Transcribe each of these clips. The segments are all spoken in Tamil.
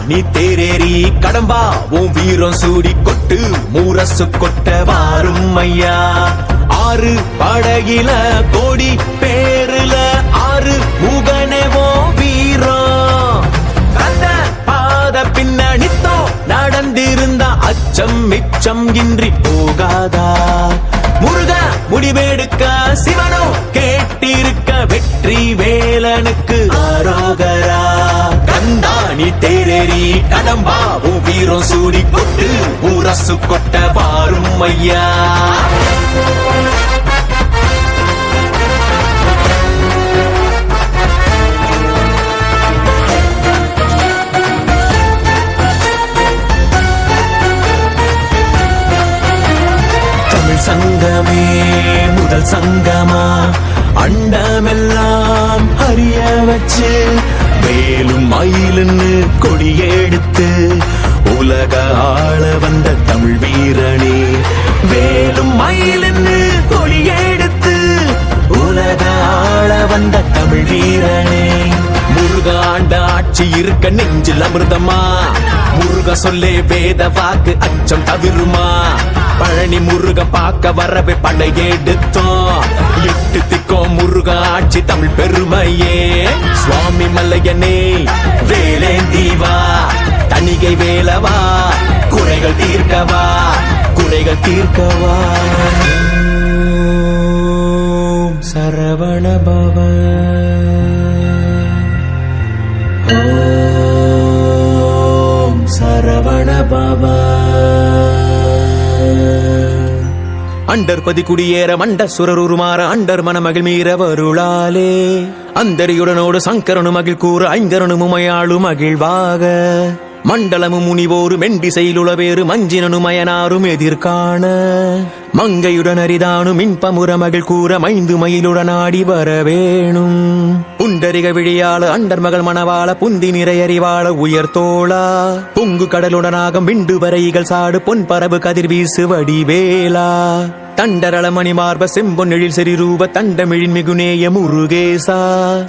நீ தேரேறி கடம்பா உன் வீரம் சூடி கொட்டு மூரசு கொட்ட வாரும் ஐயா. ஆறு படகில கோடி பேருல ஆறு முகனேவோ வீரம் கந்த பாத பின்னணித்தோ நடந்திருந்தா அச்சம் மிச்சம் இன்றி போகாதா. முருக முடிவெடுக்க சிவனோ கேட்டிருக்க வெற்றி வேலனுக்கு ஆரோகரா. கந்தாணி தேரேறி கடம்பாவும் வீரம் சூடி கொட்டு ஊரசு கொட்ட பாரும் ஐயா. சங்கமே முதல் சங்கமா அண்டமெல்லாம் அறிய வச்சு வேலும் மயிலுன்னு கொடியெடுத்து உலக ஆள வந்த தமிழ் வீரனே. வேலும் மயிலுன்னு கொடியெடுத்து உலக ஆள வந்த தமிழ் வீரனே. முருக ஆண்ட ஆட்சி இருக்க நெஞ்சில் அமிர்தமா முருக சொல்லே வேத வாக்கு அச்சம் தவிருமா. பழனி முருக பார்க்க வரவே படையெடுத்தோம் எட்டு திக்கோம் முருக ஆட்சி தமிழ் பெருமையே. சுவாமி மல்லையனே வேலேந்தீவா தணிகை வேலவா குறைகள் தீர்க்கவா குறைகள் தீர்க்கவா. சரவண பவ ஓம் சரவண பவ. அண்டர் பதி குடியேற மண்ட சுரருமாற அண்டர் மனமகிழ் மீற வருளாலே அந்தரியுடனோடு சங்கரனு மகிழ் கூற ஐங்கரனு மயாளு மகிழ்வாக. மண்டலமு முனிவோரு மெண்டிசையிலுளவேறு மஞ்சினனு மயனாரும் எதிர்காண மங்கையுடன் அரிதானு மின்பமுற மகிழ் கூற மைந்து மயிலுடன் ஆடி வரவேணும். புண்டரிக விழியாள அண்டர் மகள் மணவாள புந்தி நிறையறிவாள உயர்த்தோளா பொங்கு கடலுடனாக விண்டு வரைகள் சாடு பொன் பரவு கதிர் வீசு வடிவேலா. தண்டரள மணிமார்ப செம்பொன்னெழில் செறிரூப தண்டமிழின் மிகுநேய முருகேசா.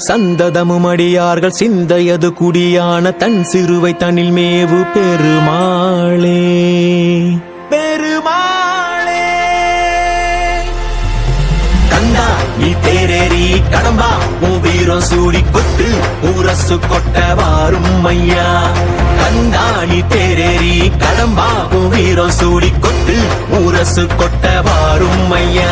சந்ததமும் அடியார்கள் சிந்தையது குடியான தன் சிறுவை தனில் மேவு பெருமாளே பெருமாளே. கந்தா நீ தேரேறி கடம்பா உன் வீரம் சூடி கொட்டு ஊரசு கொட்ட வாரும் ஐயா. கந்தாணி தேரேறி கடம்பா உன் வீரம் சூடி கொட்டு ஊரசு கொட்ட வாரும் ஐயா.